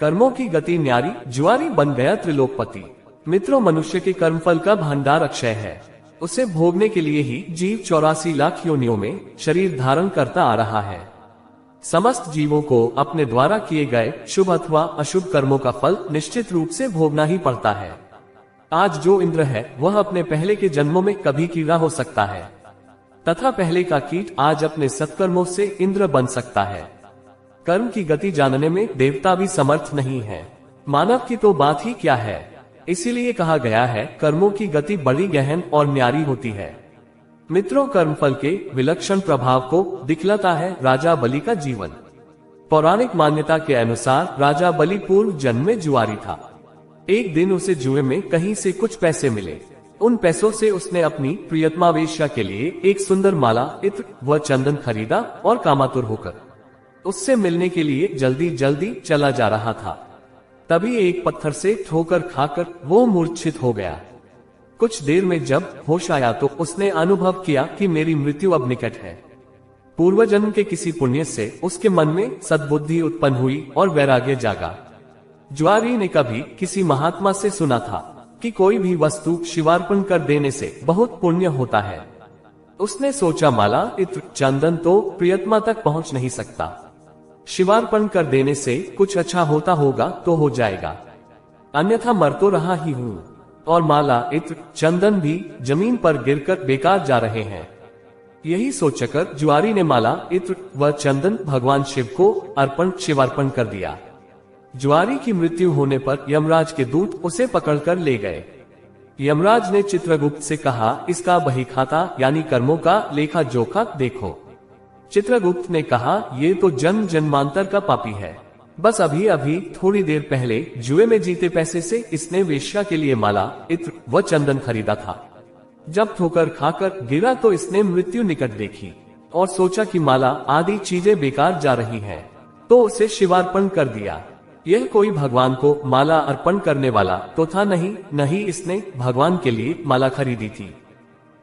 कर्मों की गति न्यारी, जुआरी बन गया त्रिलोकपति। मित्रों, मनुष्य के कर्मफल का भंडार अक्षय है। उसे भोगने के लिए ही जीव 84 लाख योनियों में शरीर धारण करता आ रहा है। समस्त जीवों को अपने द्वारा किए गए शुभ अथवा अशुभ कर्मों का फल निश्चित रूप से भोगना ही पड़ता है। आज जो इंद्र है वह अपने पहले के जन्मों में कभी कीड़ा हो सकता है, तथा पहले का कीट आज अपने सत्कर्मों से इंद्र बन सकता है। कर्म की गति जानने में देवता भी समर्थ नहीं है, मानव की तो बात ही क्या है। इसीलिए कहा गया है, कर्मों की गति बड़ी गहन और न्यारी होती है। मित्रों, कर्मफल के विलक्षण प्रभाव को दिखलाता है राजा बलि का जीवन। पौराणिक मान्यता के अनुसार राजा बलि पूर्व जन्म में जुआरी था। एक दिन उसे जुए में कहीं से कुछ पैसे मिले। उन पैसों से उसने अपनी प्रियतमा वेश्या के लिए एक सुंदर माला, इत्र व चंदन खरीदा और कामातुर होकर उससे मिलने के लिए जल्दी जल्दी चला जा रहा था। तभी एक पत्थर से ठोकर खाकर वो मूर्छित हो गया। कुछ देर में जब होश आया तो उसने अनुभव किया कि मेरी मृत्यु अब निकट है। पूर्व जन्म के किसी पुण्य से उसके मन में सद्बुद्धि उत्पन्न हुई और वैराग्य जागा। जुआरी ने कभी किसी महात्मा से सुना था कि कोई भी वस्तु शिवार्पण कर देने से बहुत पुण्य होता है। उसने सोचा, माला, इत्र, चंदन तो प्रियतमा तक पहुंच नहीं सकता, शिवार्पण कर देने से कुछ अच्छा होता होगा तो हो जाएगा, अन्यथा मर तो रहा ही हूँ, और माला, इत्र, चंदन भी जमीन पर गिरकर बेकार जा रहे हैं। यही सोचकर जुआरी ने माला, इत्र व चंदन भगवान शिव को शिवार्पण कर दिया। जुआरी की मृत्यु होने पर यमराज के दूत उसे पकड़कर ले गए। यमराज ने चित्रगुप्त से कहा, इसका बही खाता यानी कर्मों का लेखा जोखा देखो। चित्रगुप्त ने कहा, ये तो जन्म जन्मांतर का पापी है। बस अभी अभी थोड़ी देर पहले जुए में जीते पैसे से इसने वेश्या के लिए माला, इत्र व चंदन खरीदा था। जब ठोकर खाकर गिरा तो इसने मृत्यु निकट देखी और सोचा कि माला आदि चीजें बेकार जा रही हैं, तो उसे शिवार्पण कर दिया। यह कोई भगवान को माला अर्पण करने वाला तो था नहीं, इसने भगवान के लिए माला खरीदी थी।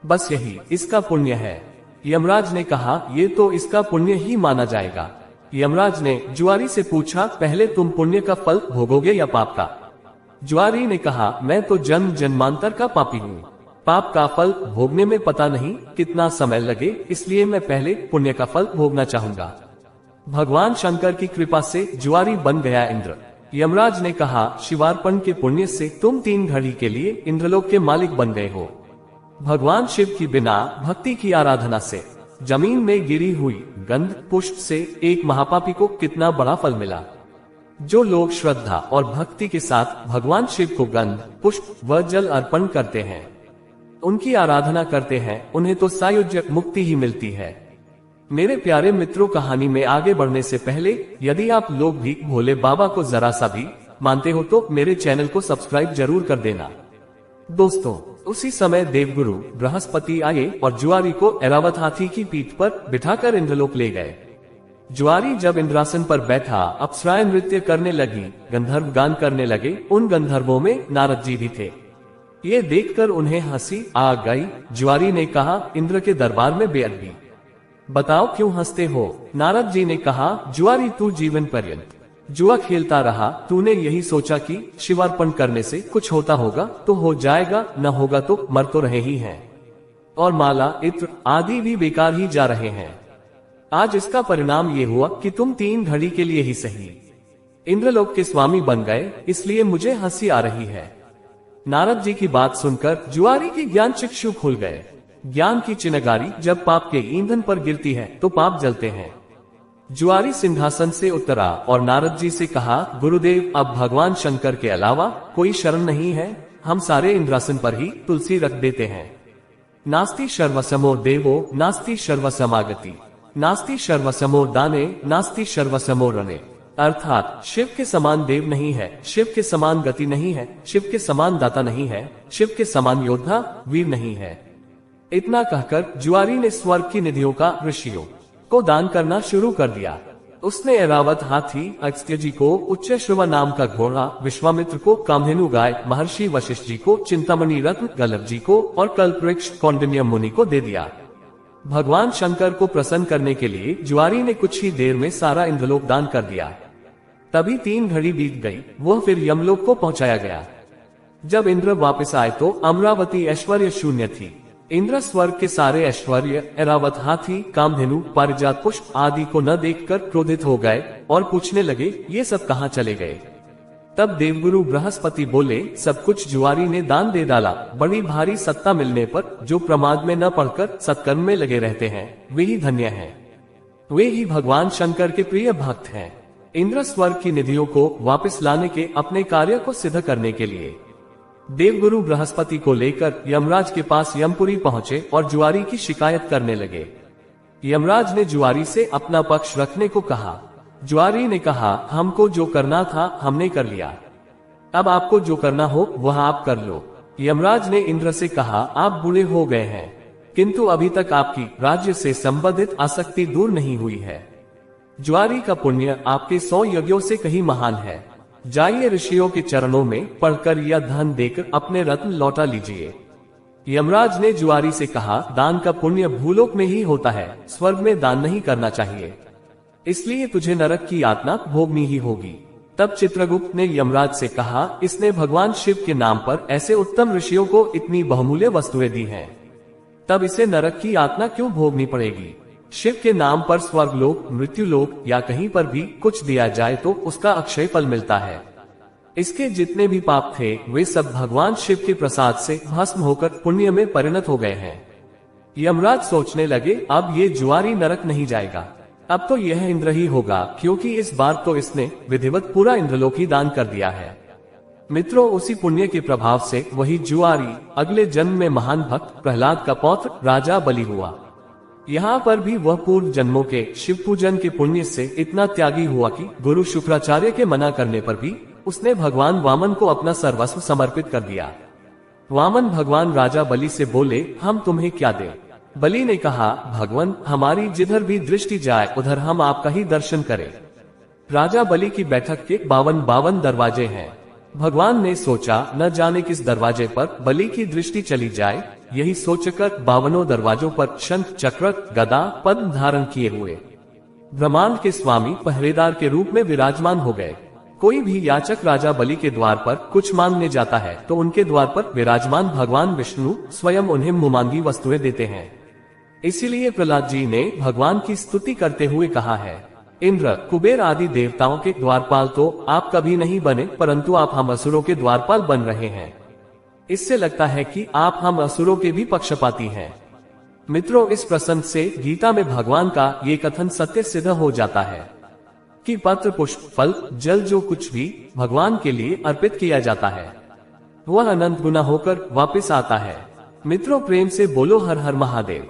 बस यही इसका पुण्य है। यमराज ने कहा, ये तो इसका पुण्य ही माना जाएगा। यमराज ने जुआरी से पूछा, पहले तुम पुण्य का फल भोगोगे या पाप का? जुआरी ने कहा, मैं तो जन्म जन्मांतर का पापी हूँ, पाप का फल भोगने में पता नहीं कितना समय लगे, इसलिए मैं पहले पुण्य का फल भोगना चाहूंगा। भगवान शंकर की कृपा से जुआरी बन गया इंद्र। यमराज ने कहा, शिवार्पण के पुण्य से तुम 3 घड़ी के लिए इंद्रलोक के मालिक बन गए हो। भगवान शिव की बिना भक्ति की आराधना से जमीन में गिरी हुई गंध पुष्प से एक महापापी को कितना बड़ा फल मिला। जो लोग श्रद्धा और भक्ति के साथ भगवान शिव को गंध, पुष्प व जल अर्पण करते हैं, उनकी आराधना करते हैं, उन्हें तो सायुज्य मुक्ति ही मिलती है। मेरे प्यारे मित्रों, कहानी में आगे बढ़ने से पहले यदि आप लोग भी भोले बाबा को जरा सा भी मानते हो तो मेरे चैनल को सब्सक्राइब जरूर कर देना। दोस्तों, उसी समय देवगुरु बृहस्पति आए और जुआरी को ऐरावत हाथी की पीठ पर बिठाकर इंद्रलोक ले गए। जुआरी जब इंद्रासन पर बैठा, अप्सराएं नृत्य करने लगी, गंधर्व गान करने लगे। उन गंधर्वों में नारद जी भी थे। ये देखकर उन्हें हंसी आ गई। जुआरी ने कहा, इंद्र के दरबार में बेअदबी, बताओ क्यों हंसते हो? नारद जी ने कहा, जुआरी, तू जीवन पर्यंत जुआ खेलता रहा, तूने यही सोचा कि शिवार्पण करने से कुछ होता होगा तो हो जाएगा, न होगा तो मर तो रहे ही हैं, और माला, इत्र आदि भी बेकार ही जा रहे हैं। आज इसका परिणाम ये हुआ कि तुम 3 घड़ी के लिए ही सही इंद्रलोक के स्वामी बन गए, इसलिए मुझे हंसी आ रही है। नारद जी की बात सुनकर जुआरी की ज्ञान चक्षु खुल गए। ज्ञान की चिनगारी जब पाप के ईंधन पर गिरती है तो पाप जलते हैं। जुआरी सिंहासन से उतरा और नारद जी से कहा, गुरुदेव, अब भगवान शंकर के अलावा कोई शरण नहीं है, हम सारे इंद्रासन पर ही तुलसी रख देते हैं। नास्ति सर्वसमो देवो नास्ति सर्वसमागति, नास्ति सर्वसमो दाने नास्ति सर्वसमो रणे। अर्थात शिव के समान देव नहीं है, शिव के समान गति नहीं है, शिव के समान दाता नहीं है, शिव के समान योद्धा वीर नहीं है। इतना कहकर जुआरी ने स्वर्ग की निधियों का ऋषियों को दान करना शुरू कर दिया। उसने ऐरावत हाथी अगस्त्य जी को, उच्चश्रवा नाम का घोड़ा विश्वामित्र को, कामधेनु गाय महर्षि वशिष्ठ जी को, चिंतामणि रत्न गलभ जी को और कल्पवृक्ष कौंडिन्य मुनि को दे दिया। भगवान शंकर को प्रसन्न करने के लिए जुआरी ने कुछ ही देर में सारा इंद्रलोक दान कर दिया। तभी 3 घड़ी बीत गई, वह फिर यमलोक को पहुंचाया गया। जब इंद्र वापस आए तो अमरावती ऐश्वर्य शून्य थी। इंद्र स्वर्ग के सारे ऐश्वर्य, ऐरावत हाथी, कामधेनु, पारिजात पुष्प आदि को न देखकर क्रोधित हो गए और पूछने लगे, ये सब कहाँ चले गए। तब देवगुरु बृहस्पति बोले, सब कुछ जुआरी ने दान दे डाला। बड़ी भारी सत्ता मिलने पर जो प्रमाद में न पड़कर सत्कर्म में लगे रहते हैं, वे ही धन्य हैं। वे ही भगवान शंकर के प्रिय भक्त हैं। इंद्र स्वर्ग की निधियों को वापस लाने के अपने कार्य को सिद्ध करने के लिए देवगुरु बृहस्पति को लेकर यमराज के पास यमपुरी पहुंचे और जुआरी की शिकायत करने लगे। यमराज ने जुआरी से अपना पक्ष रखने को कहा। जुआरी ने कहा, हमको जो करना था हमने कर लिया, अब आपको जो करना हो वह आप कर लो। यमराज ने इंद्र से कहा, आप बूढ़े हो गए हैं, किंतु अभी तक आपकी राज्य से संबंधित आसक्ति दूर नहीं हुई है। जुआरी का पुण्य आपके 100 यज्ञों से कहीं महान है। जाइए ऋषियों के चरणों में पढ़कर या धन देकर अपने रत्न लौटा लीजिए। यमराज ने जुआरी से कहा, दान का पुण्य भूलोक में ही होता है, स्वर्ग में दान नहीं करना चाहिए, इसलिए तुझे नरक की यातना भोगनी ही होगी। तब चित्रगुप्त ने यमराज से कहा, इसने भगवान शिव के नाम पर ऐसे उत्तम ऋषियों को इतनी बहुमूल्य वस्तुएं दी हैं, तब इसे नरक की यातना क्यों भोगनी पड़ेगी। शिव के नाम पर स्वर्गलोक, मृत्युलोक या कहीं पर भी कुछ दिया जाए तो उसका अक्षय फल मिलता है। इसके जितने भी पाप थे वे सब भगवान शिव के प्रसाद से भस्म होकर पुण्य में परिणत हो गए हैं। यमराज सोचने लगे, अब ये जुआरी नरक नहीं जाएगा, अब तो यह इंद्र ही होगा, क्योंकि इस बार तो इसने विधिवत पूरा इंद्रलोक ही दान कर दिया है। मित्रों, उसी पुण्य के प्रभाव से वही जुआरी अगले जन्म में महान भक्त प्रहलाद का पौत्र राजा बलि हुआ। यहाँ पर भी वह पूर्व जन्मों के शिव पूजन के पुण्य से इतना त्यागी हुआ कि गुरु शुक्राचार्य के मना करने पर भी उसने भगवान वामन को अपना सर्वस्व समर्पित कर दिया। वामन भगवान राजा बलि से बोले, हम तुम्हें क्या दें। बलि ने कहा, भगवान, हमारी जिधर भी दृष्टि जाए उधर हम आपका ही दर्शन करें। राजा बलि की बैठक के 52 दरवाजे हैं। भगवान ने सोचा, न जाने किस दरवाजे पर बलि की दृष्टि चली जाए। यही सोचकर 52 दरवाजों पर शंख, चक्र, गदा, पद्म धारण किए हुए ब्रह्मांड के स्वामी पहरेदार के रूप में विराजमान हो गए। कोई भी याचक राजा बलि के द्वार पर कुछ मांगने जाता है तो उनके द्वार पर विराजमान भगवान विष्णु स्वयं उन्हें मुमांगी वस्तुएं देते हैं। इसीलिए प्रहलाद जी ने भगवान की स्तुति करते हुए कहा है, इंद्र, कुबेर आदि देवताओं के द्वारपाल तो आप कभी नहीं बने, परंतु आप हम असुरों के द्वारपाल बन रहे हैं। इससे लगता है कि आप हम असुरों के भी पक्षपाती हैं। मित्रों, इस प्रसंग से गीता में भगवान का ये कथन सत्य सिद्ध हो जाता है कि पत्र, पुष्प, फल, जल जो कुछ भी भगवान के लिए अर्पित किया जाता है वह अनंत गुना होकर वापस आता है। मित्रों, प्रेम से बोलो हर हर महादेव।